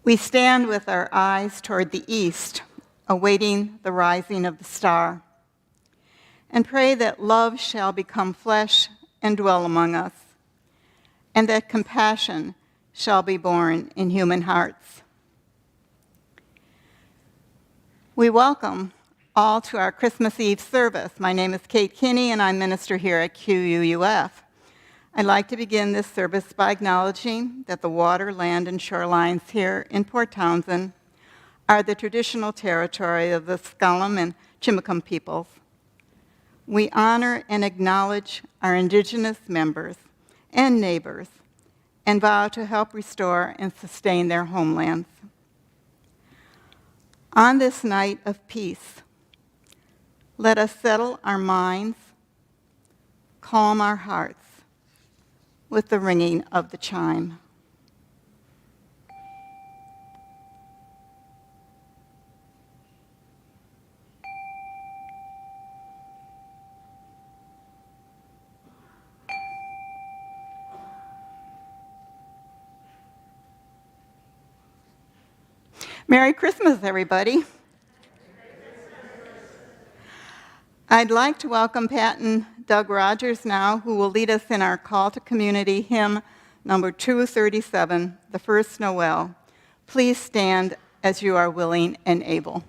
We stand with our eyes toward the east, awaiting the rising of the star, and pray that love shall become flesh and dwell among us, and that compassion shall be born in human hearts. We welcome all to our Christmas Eve service. My name is Kate Kinney, and I'm minister here at QUUF. I'd like to begin this service by acknowledging that the water, land, and shorelines here in Port Townsend are the traditional territory of the S'Klallam and Chimacum peoples. We honor and acknowledge our indigenous members and neighbors and vow to help restore and sustain their homelands. On this night of peace, let us settle our minds, calm our hearts with the ringing of the chime. Merry Christmas, everybody. I'd like to welcome Pat and Doug Rodgers now, who will lead us in our Call to Community hymn number 237, the first Nowell. Please stand as you are willing and able.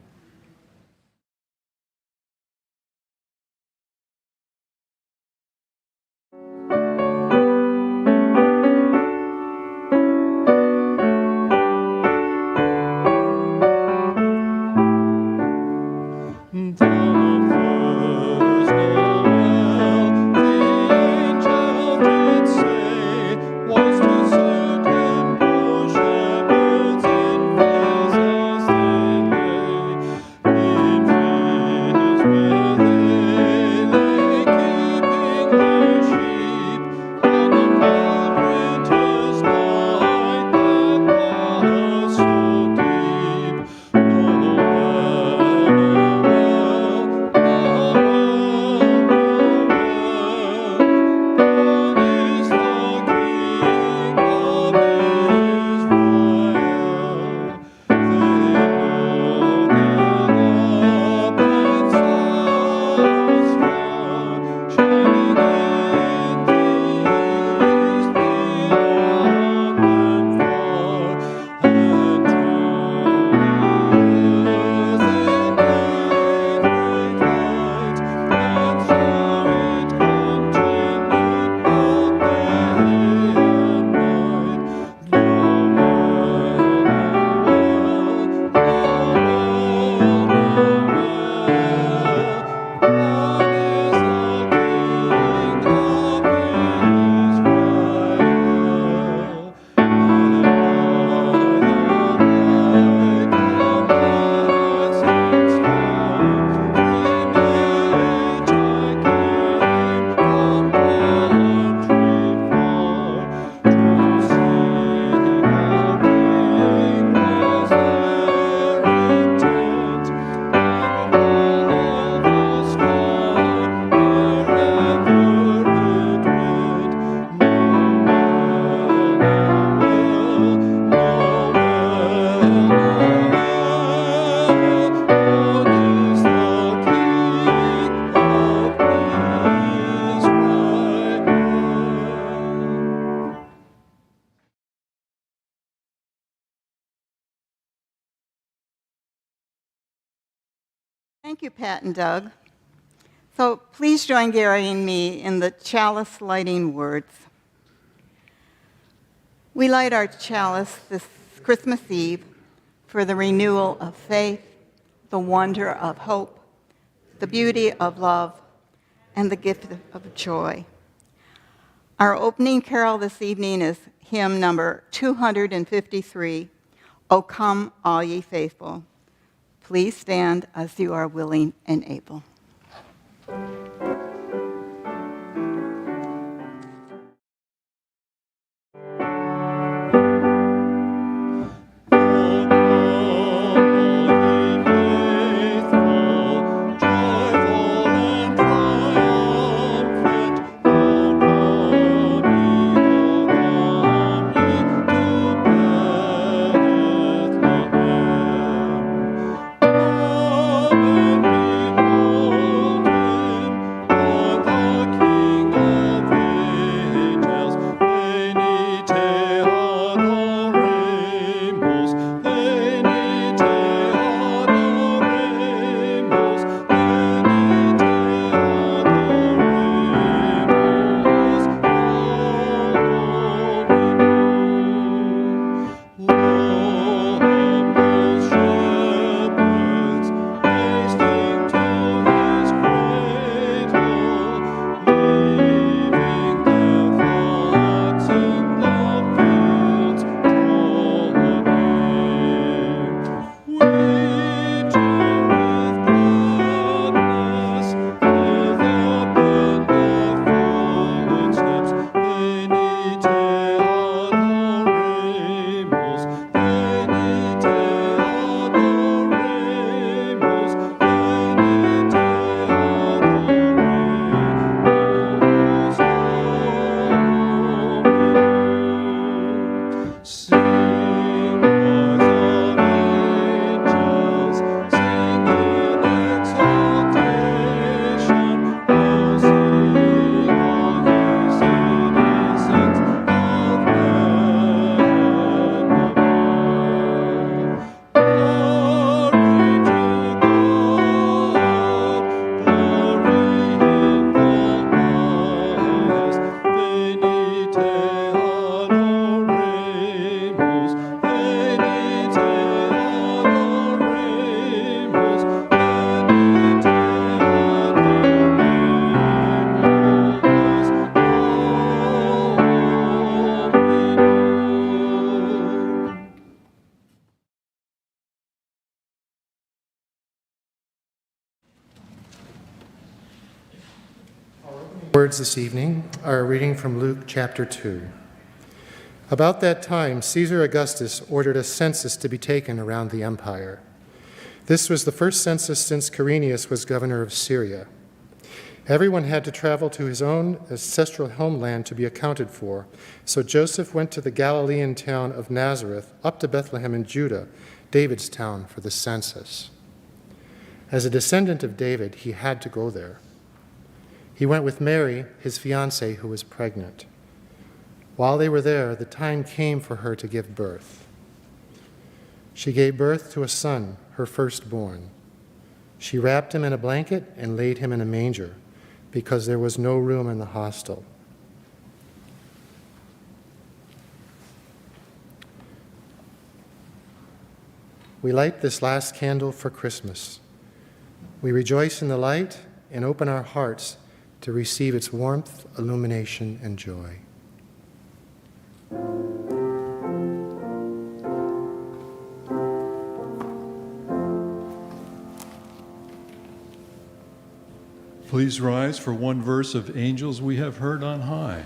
Thank you, Pat and Doug. So please join Gary and me in the chalice lighting words. We light our chalice this Christmas Eve for the renewal of faith, the wonder of hope, the beauty of love, and the gift of joy. Our opening carol this evening is hymn number 253, O Come All Ye Faithful. Please stand as you are willing and able. words this evening are a reading from Luke chapter 2. About that time, Caesar Augustus ordered a census to be taken around the empire. This was the first census since Quirinius was governor of Syria. Everyone had to travel to his own ancestral homeland to be accounted for, so Joseph went to the Galilean town of Nazareth up to Bethlehem in Judah, David's town, for the census. As a descendant of David, he had to go there. He went with Mary, his fiancée, who was pregnant. While they were there, the time came for her to give birth. She gave birth to a son, her firstborn. She wrapped him in a blanket and laid him in a manger, because there was no room in the hostel. We light this last candle for Christmas. We rejoice in the light and open our hearts to receive its warmth, illumination, and joy. Please rise for one verse of Angels We Have Heard on High.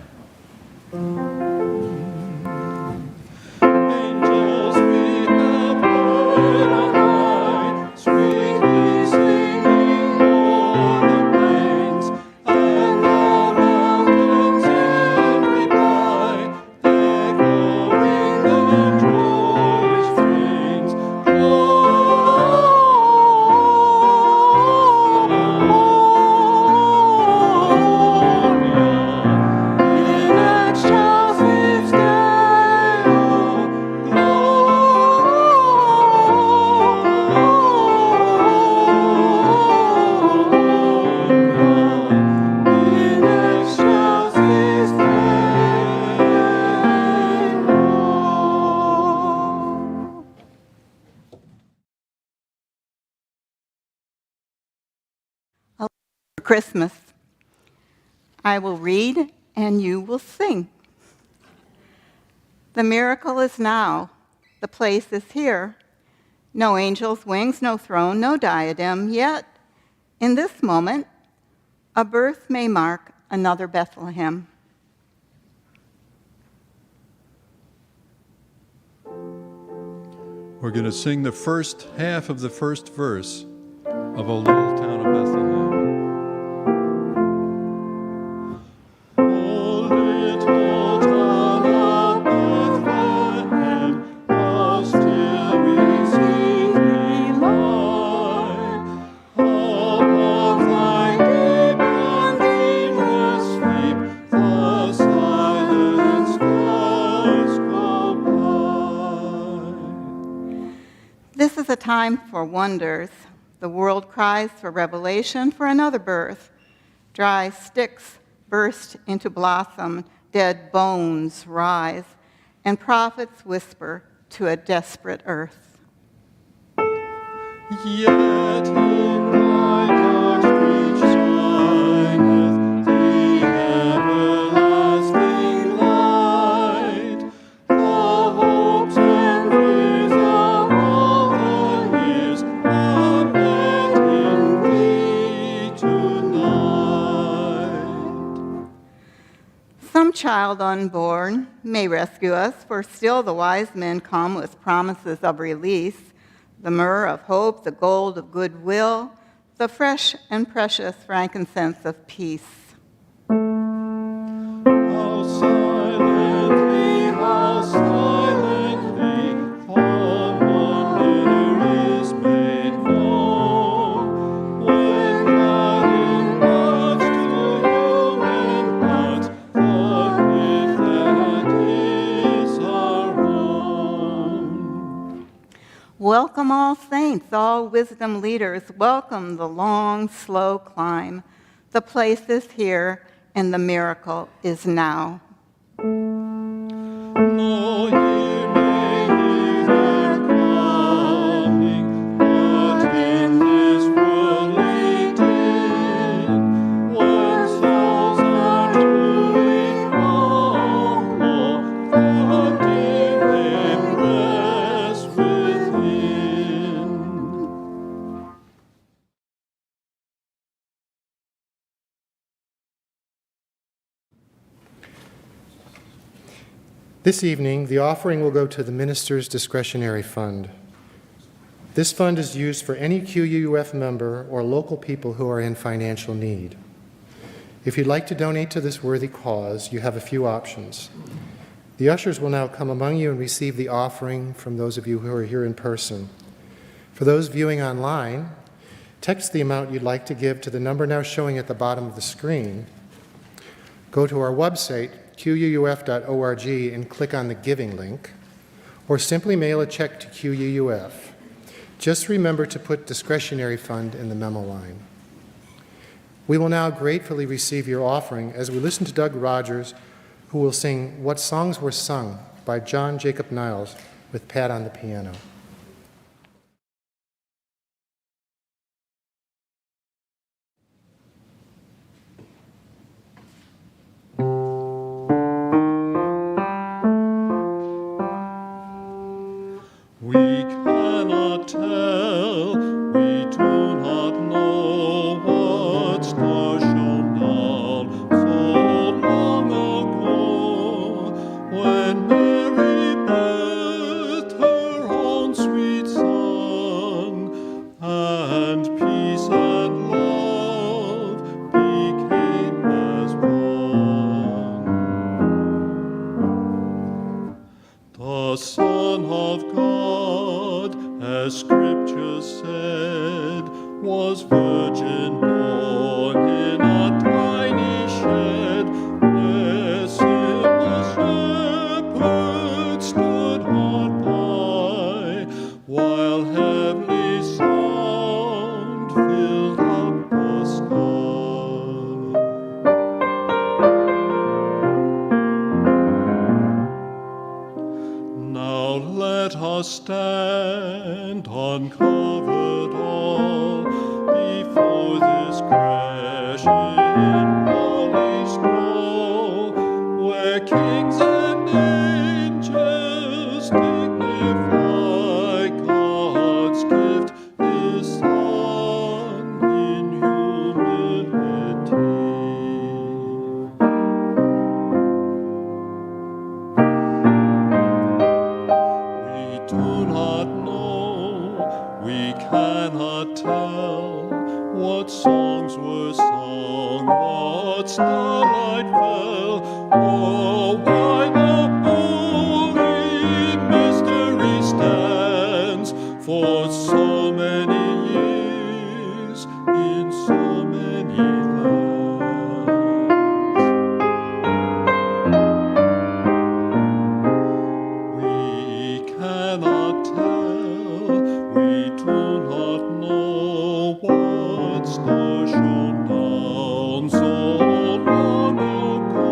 Angels we have heard on high, sweetly singing o'er the plains, and the mountains in reply, echoing their joyous strains. Christmas. I will read and you will sing. The miracle is now. The place is here. No angel's wings, no throne, no diadem. Yet, in this moment, a birth may mark another Bethlehem. We're going to sing the first half of the first verse of O Little Town of Bethlehem. This is a time for wonders. The world cries for revelation, for another birth. Dry sticks burst into blossom, dead bones rise, and prophets whisper to a desperate earth. Yet in thy dark streets shineth the everlasting light, the hopes and fears of all the years are met in thee tonight. Some child unborn may rescue us, for still the wise men come with promises of release, the myrrh of hope, the gold of goodwill, the fresh and precious frankincense of peace. How silently, the wonder is made known, when God imparts to human hearts the gift that is our own. Welcome all saints, all wisdom leaders. Welcome the long, slow climb. The place is here, and the miracle is now. This evening, the offering will go to the minister's discretionary fund. This fund is used for any QUUF member or local people who are in financial need. If you'd like to donate to this worthy cause, you have a few options. The ushers will now come among you and receive the offering from those of you who are here in person. For those viewing online, text the amount you'd like to give to the number now showing at the bottom of the screen. Go to our website, QUUF.org, and click on the Giving link, or simply mail a check to QUUF. Just remember to put discretionary fund in the memo line. We will now gratefully receive your offering as we listen to Doug Rodgers, who will sing What Songs Were Sung by John Jacob Niles with Pat on the piano. We cannot tell, we do not know what star shone down so long ago, when Mary birthed her own sweet Son, and peace and love became as one. The Son of God, as Scripture said, was virgin born in a tiny shed, where simple shepherds stood hard by, while heavenly sound filled up the sky. Now let us stand uncovered all before this crashing holy scroll, where kings and angels dignify God's gift, His Son in humility. We do not know, we cannot tell what songs were sung, what starlight fell, or why the holy mystery stands for so many years in so many lands. We cannot tell, we do not know what star shone down so long ago,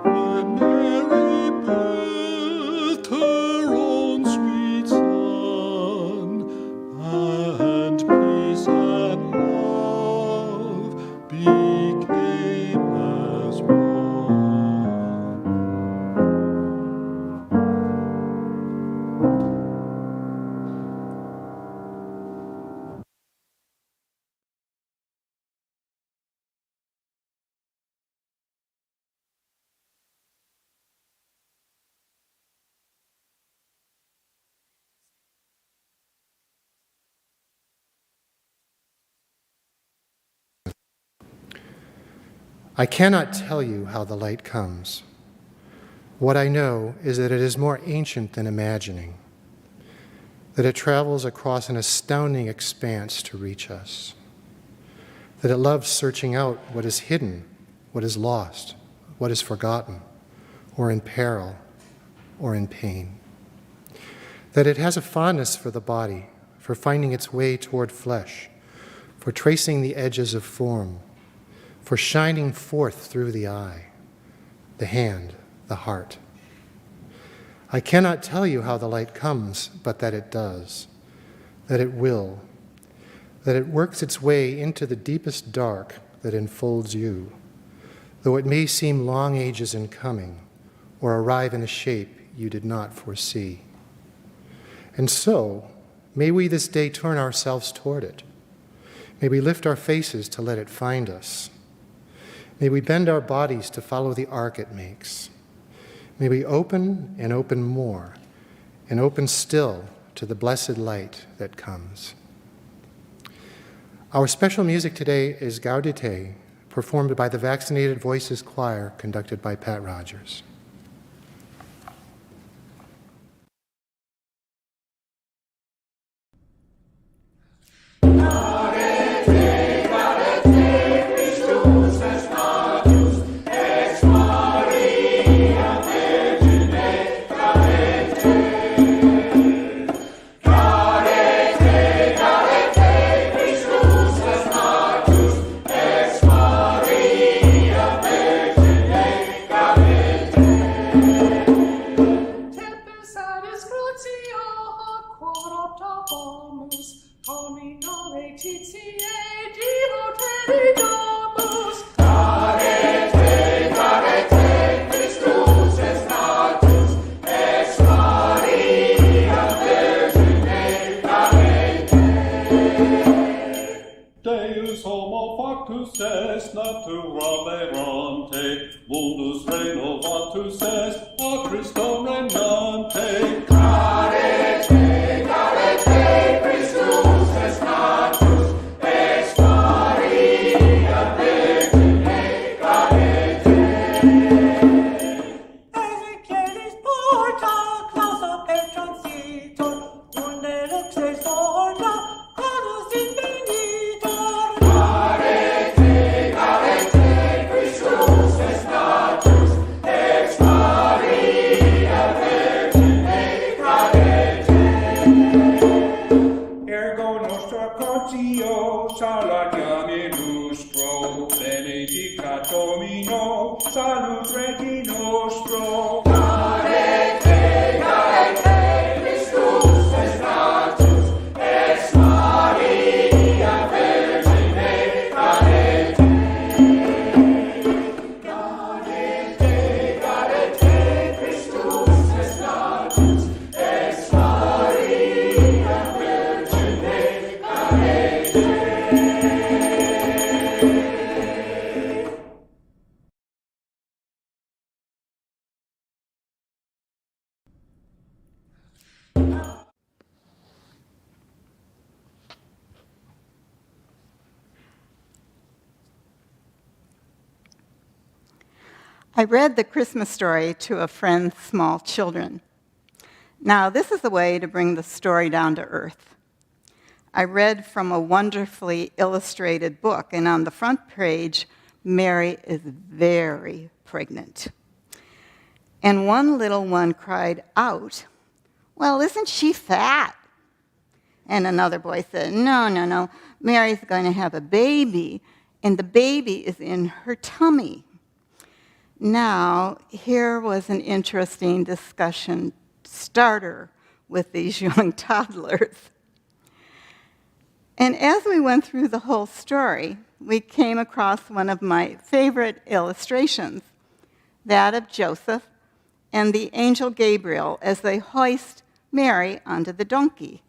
when Mary birthed her own sweet Son, and peace and love became as one. I cannot tell you how the light comes. What I know is that it is more ancient than imagining, that it travels across an astounding expanse to reach us, that it loves searching out what is hidden, what is lost, what is forgotten, or in peril, or in pain, that it has a fondness for the body, for finding its way toward flesh, for tracing the edges of form, for shining forth through the eye, the hand, the heart. I cannot tell you how the light comes, but that it does, that it will, that it works its way into the deepest dark that enfolds you, though it may seem long ages in coming, or arrive in a shape you did not foresee. And so, may we this day turn ourselves toward it. May we lift our faces to let it find us. May we bend our bodies to follow the arc it makes. May we open and open more, and open still to the blessed light that comes. Our special music today is Gaudete, performed by the Vaccinated Voices Choir, conducted by Pat Rodgers. Deus homo factus est natura verante, mundus renovatus est a Christo regnante. Carete, carete, Christus est natus, ex Maria Virgine carete. Ezequielis porta, clausa per transitor, unde lux exorta, carus invenitor. Carete, carete, Christus est natus, ex Maria Virgine carete. Ergo nostra conscio salutiam lustro, benedicat Domino, salus Regi nostro. Carete, carete, Christus est natus, ex Maria Virgine carete. Carete, carete, Christus est natus, ex Maria Virgine carete. I read the Christmas story to a friend's small children. Now, this is a way to bring the story down to earth. I read from a wonderfully illustrated book, and on the front page, Mary is very pregnant. And one little one cried out, "Well, isn't she fat?" And another boy said, No, Mary's going to have a baby, and the baby is in her tummy." Now, here was an interesting discussion starter with these young toddlers. And as we went through the whole story, we came across one of my favorite illustrations, that of Joseph and the angel Gabriel as they hoist Mary onto the donkey.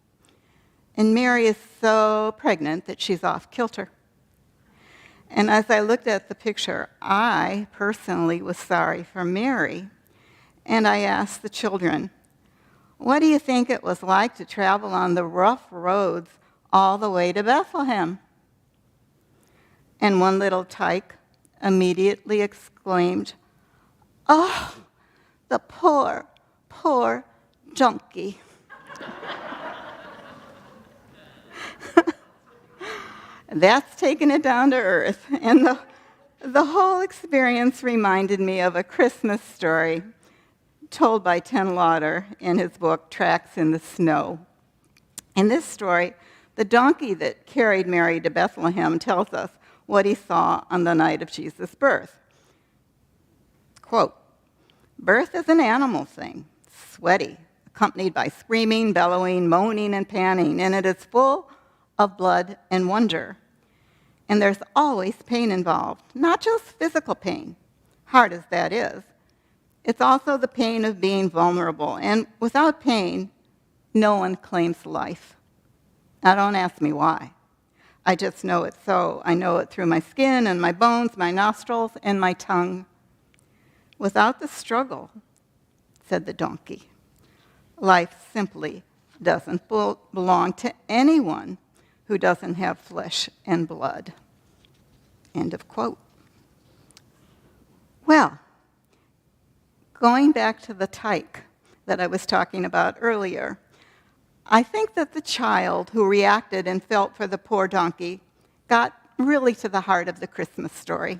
And Mary is so pregnant that she's off kilter. And as I looked at the picture, I personally was sorry for Mary. And I asked the children, what do you think it was like to travel on the rough roads all the way to Bethlehem? And one little tyke immediately exclaimed, "Oh, the poor, poor donkey." That's taking it down to earth. And the whole experience reminded me of a Christmas story told by Ken Lauder in his book, Tracks in the Snow. In this story, the donkey that carried Mary to Bethlehem tells us what he saw on the night of Jesus' birth. Quote, "Birth is an animal thing, sweaty, accompanied by screaming, bellowing, moaning, and panting, and it is full of blood and wonder. And there's always pain involved, not just physical pain, hard as that is. It's also the pain of being vulnerable, and without pain, no one claims life. Now, don't ask me why. I just know it so. I know it through my skin and my bones, my nostrils, and my tongue. Without the struggle, said the donkey. Life simply doesn't belong to anyone who doesn't have flesh and blood. End of quote. Well, going back to the tyke that I was talking about earlier, I think that the child who reacted and felt for the poor donkey got really to the heart of the Christmas story.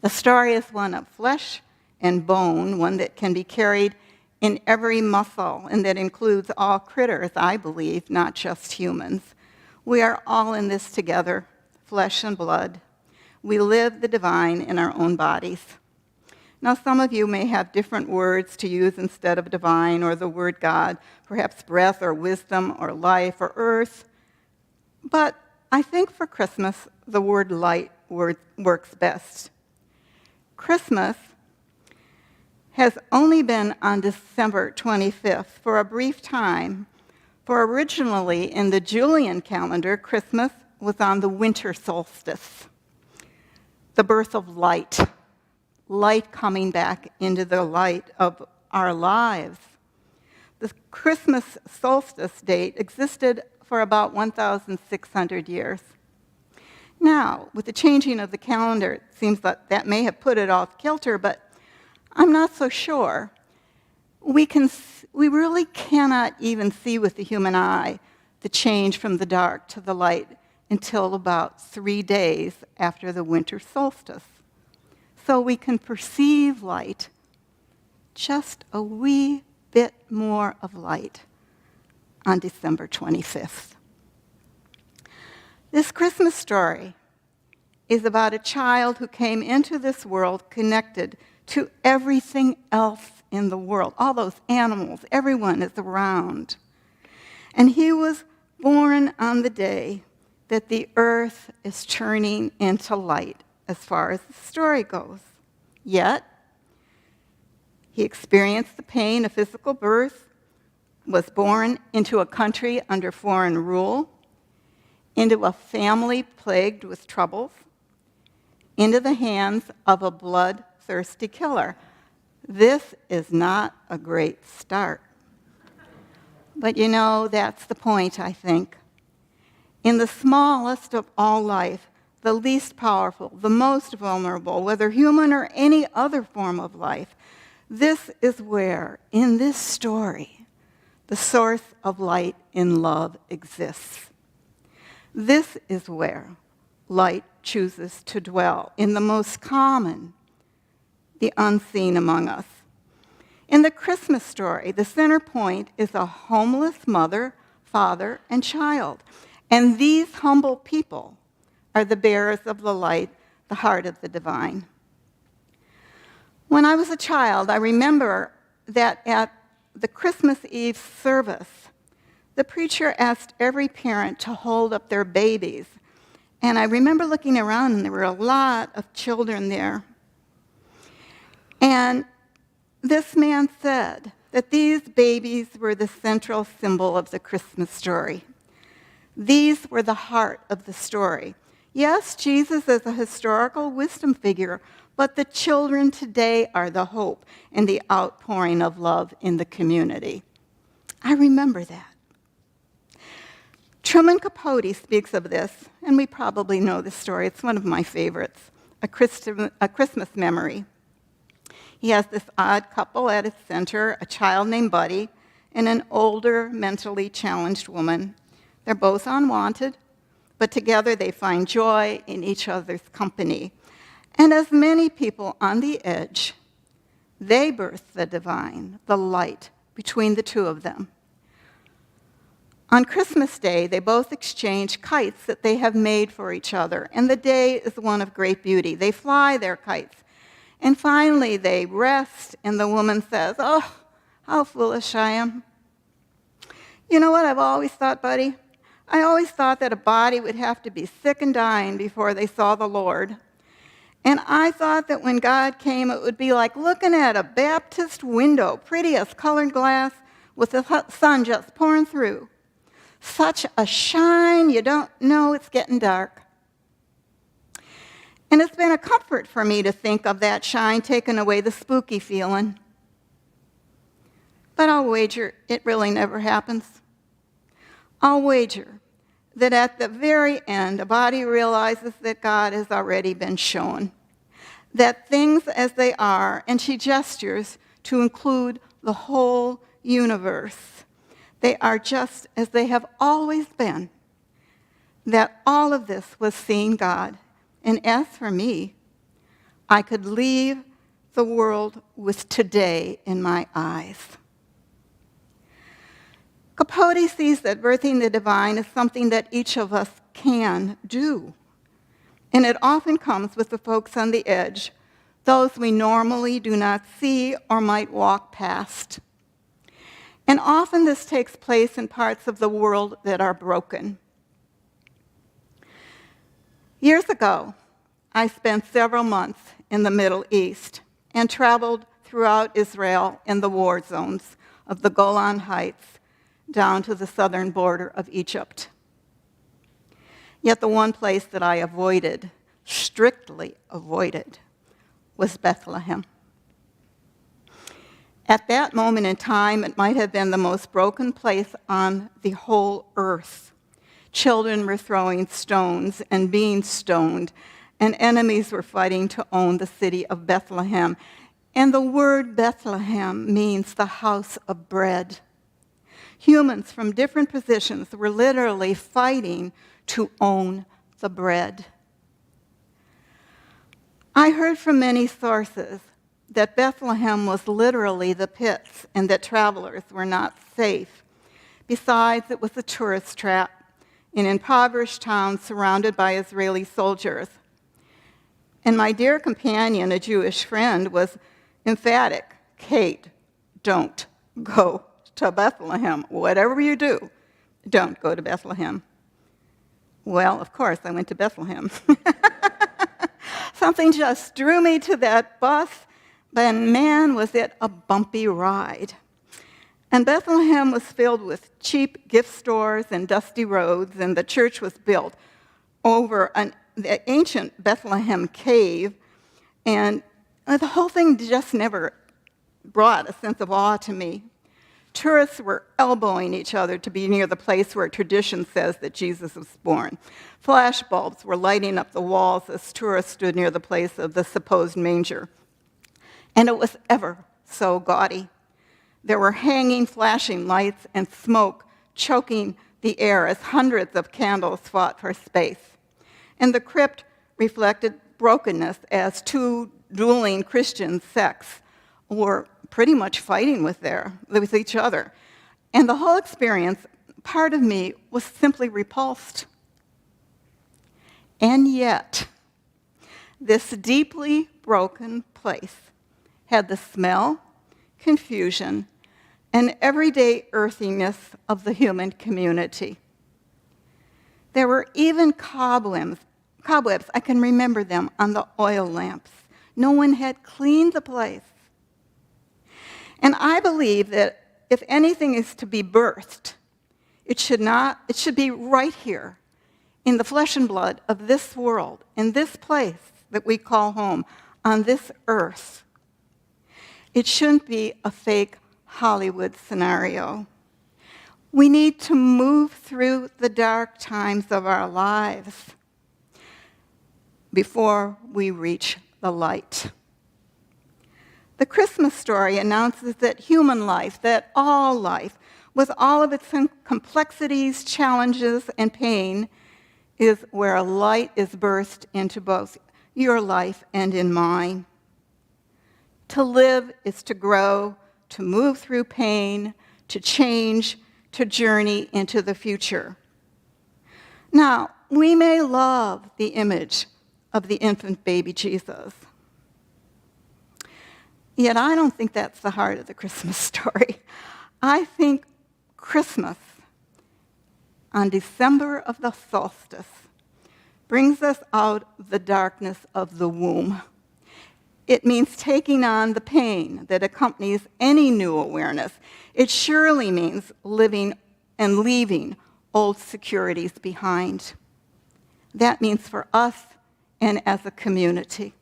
The story is one of flesh and bone, one that can be carried in every muscle, and that includes all critters, I believe, not just humans. We are all in this together, flesh and blood. We live the divine in our own bodies. Now, some of you may have different words to use instead of divine or the word God, perhaps breath or wisdom or life or earth. But I think for Christmas, the word light works best. Christmas has only been on December 25th for a brief time, for originally in the Julian calendar, Christmas was on the winter solstice, the birth of light, light coming back into the light of our lives. The Christmas solstice date existed for about 1,600 years. Now, with the changing of the calendar, it seems that may have put it off kilter, but I'm not so sure. We really cannot even see with the human eye the change from the dark to the light until about 3 days after the winter solstice. So we can perceive light, just a wee bit more of light, on December 25th. This Christmas story is about a child who came into this world connected to everything else in the world. All those animals, everyone is around. And he was born on the day that the earth is turning into light, as far as the story goes. Yet, he experienced the pain of physical birth, was born into a country under foreign rule, into a family plagued with troubles, into the hands of a bloodthirsty killer. This is not a great start. But you know, that's the point, I think. In the smallest of all life, the least powerful, the most vulnerable, whether human or any other form of life, this is where, in this story, the source of light in love exists. This is where light chooses to dwell, in the most common, the unseen among us. In the Christmas story, the center point is a homeless mother, father, and child. And these humble people are the bearers of the light, the heart of the divine. When I was a child, I remember that at the Christmas Eve service, the preacher asked every parent to hold up their babies. And I remember looking around, and there were a lot of children there. And this man said that these babies were the central symbol of the Christmas story. These were the heart of the story. Yes, Jesus is a historical wisdom figure, but the children today are the hope and the outpouring of love in the community. I remember that. Truman Capote speaks of this, and we probably know this story. It's one of my favorites, A Christmas Memory. He has this odd couple at its center, a child named Buddy and an older, mentally challenged woman. They're both unwanted, but together they find joy in each other's company. And as many people on the edge, they birth the divine, the light, between the two of them. On Christmas Day, they both exchange kites that they have made for each other, and the day is one of great beauty. They fly their kites, and finally they rest, and the woman says, "Oh, how foolish I am. You know what I've always thought, Buddy? I always thought that a body would have to be sick and dying before they saw the Lord. And I thought that when God came, it would be like looking at a Baptist window, pretty as colored glass, with the sun just pouring through. Such a shine, you don't know it's getting dark." And it's been a comfort for me to think of that shine taking away the spooky feeling. But I'll wager it really never happens. I'll wager that at the very end, a body realizes that God has already been shown, that things as they are, and she gestures to include the whole universe, they are just as they have always been, that all of this was seeing God. And as for me, I could leave the world with today in my eyes. Capote sees that birthing the divine is something that each of us can do. And it often comes with the folks on the edge, those we normally do not see or might walk past. And often this takes place in parts of the world that are broken. Years ago, I spent several months in the Middle East and traveled throughout Israel in the war zones of the Golan Heights down to the southern border of Egypt. Yet the one place that I avoided, strictly avoided, was Bethlehem. At that moment in time, it might have been the most broken place on the whole earth. Children were throwing stones and being stoned, and enemies were fighting to own the city of Bethlehem. And the word Bethlehem means the house of bread. Humans from different positions were literally fighting to own the bread. I heard from many sources that Bethlehem was literally the pits and that travelers were not safe. Besides, it was a tourist trap, an impoverished town surrounded by Israeli soldiers. And my dear companion, a Jewish friend, was emphatic. Kate, don't go to Bethlehem. Whatever you do, don't go to Bethlehem. Well, of course, I went to Bethlehem. Something just drew me to that bus, and man, was it a bumpy ride. And Bethlehem was filled with cheap gift stores and dusty roads, and the church was built over the ancient Bethlehem cave, and the whole thing just never brought a sense of awe to me. Tourists were elbowing each other to be near the place where tradition says that Jesus was born. Flash bulbs were lighting up the walls as tourists stood near the place of the supposed manger. And it was ever so gaudy. There were hanging, flashing lights and smoke choking the air as hundreds of candles fought for space. And the crypt reflected brokenness as two dueling Christian sects were pretty much fighting with each other. And the whole experience, part of me was simply repulsed. And yet, this deeply broken place had the smell, confusion, and everyday earthiness of the human community. There were even cobwebs, I can remember them, on the oil lamps. No one had cleaned the place. And I believe that if anything is to be birthed, it should be right here, in the flesh and blood of this world, in this place that we call home, on this earth. It shouldn't be a fake Hollywood scenario. We need to move through the dark times of our lives before we reach the light. The Christmas story announces that human life, that all life, with all of its complexities, challenges, and pain, is where a light is birthed into both your life and in mine. To live is to grow, to move through pain, to change, to journey into the future. Now, we may love the image of the infant baby Jesus, yet I don't think that's the heart of the Christmas story. I think Christmas, on December of the solstice, brings us out of the darkness of the womb. It means taking on the pain that accompanies any new awareness. It surely means living and leaving old securities behind. That means for us and as a community.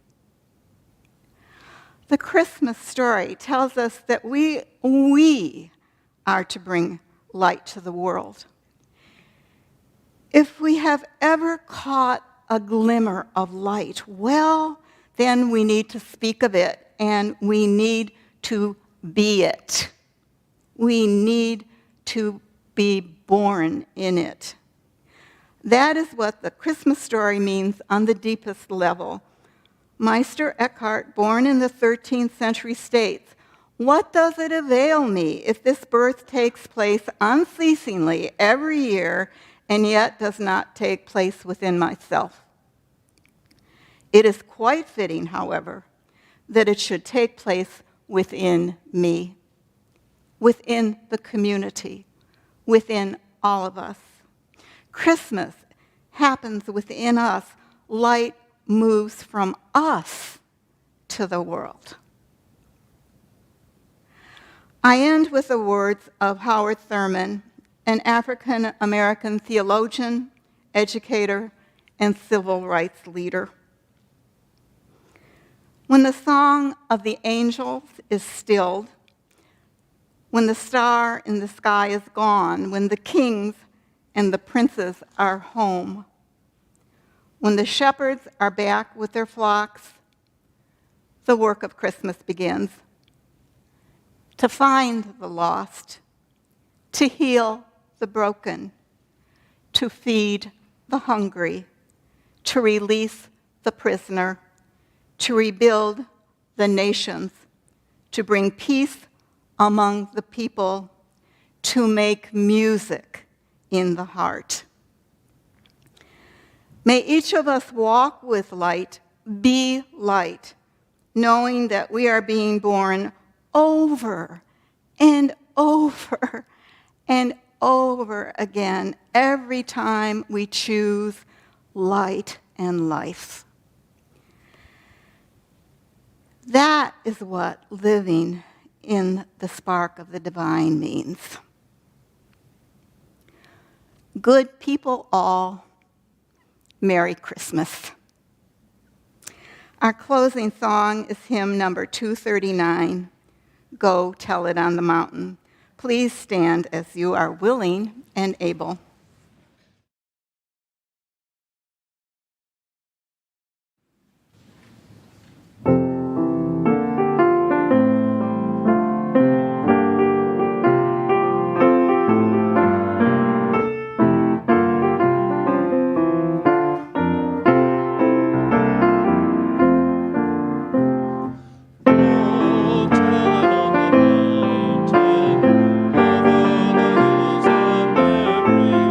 The Christmas story tells us that we are to bring light to the world. If we have ever caught a glimmer of light, well, then we need to speak of it, and we need to be it. We need to be born in it. That is what the Christmas story means on the deepest level. Meister Eckhart, born in the 13th century, states, "What does it avail me if this birth takes place unceasingly every year and yet does not take place within myself? It is quite fitting, however, that it should take place within me, within the community, within all of us. Christmas happens within us. Light moves from us to the world." I end with the words of Howard Thurman, an African-American theologian, educator, and civil rights leader. When the song of the angels is stilled, when the star in the sky is gone, when the kings and the princes are home, when the shepherds are back with their flocks, the work of Christmas begins. To find the lost, to heal the broken, to feed the hungry, to release the prisoner, to rebuild the nations, to bring peace among the people, to make music in the heart. May each of us walk with light, be light, knowing that we are being born over and over and over again every time we choose light and life. That is what living in the spark of the divine means. Good people all, Merry Christmas. Our closing song is hymn number 239, Go Tell It on the Mountain. Please stand as you are willing and able. Go tell it on the mountain, over the hills and everywhere.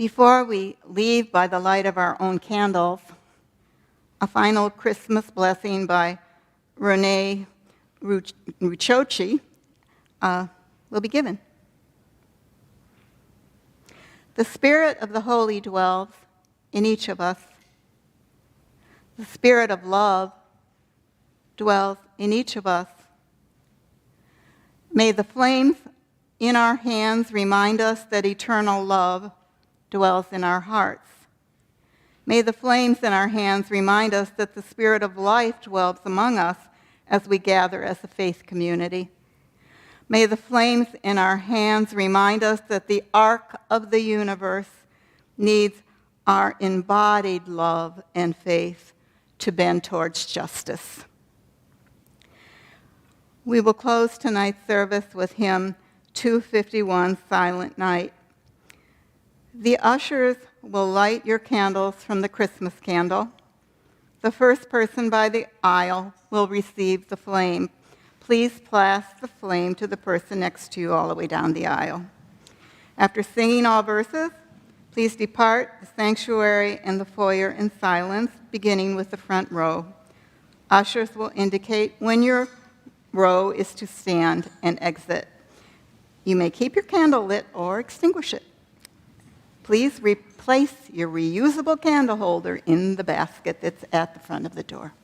Before we leave by the light of our own candles, a final Christmas blessing by Rene Rucocci will be given. The Spirit of the Holy dwells in each of us. The Spirit of love dwells in each of us. May the flames in our hands remind us that eternal love dwells in our hearts. May the flames in our hands remind us that the Spirit of life dwells among us as we gather as a faith community. May the flames in our hands remind us that the arc of the universe needs our embodied love and faith to bend towards justice. We will close tonight's service with hymn 251, Silent Night. The ushers will light your candles from the Christmas candle. The first person by the aisle will receive the flame. Please pass the flame to the person next to you all the way down the aisle. After singing all verses, please depart the sanctuary and the foyer in silence, beginning with the front row. Ushers will indicate when your row is to stand and exit. You may keep your candle lit or extinguish it. Please replace your reusable candle holder in the basket that's at the front of the door.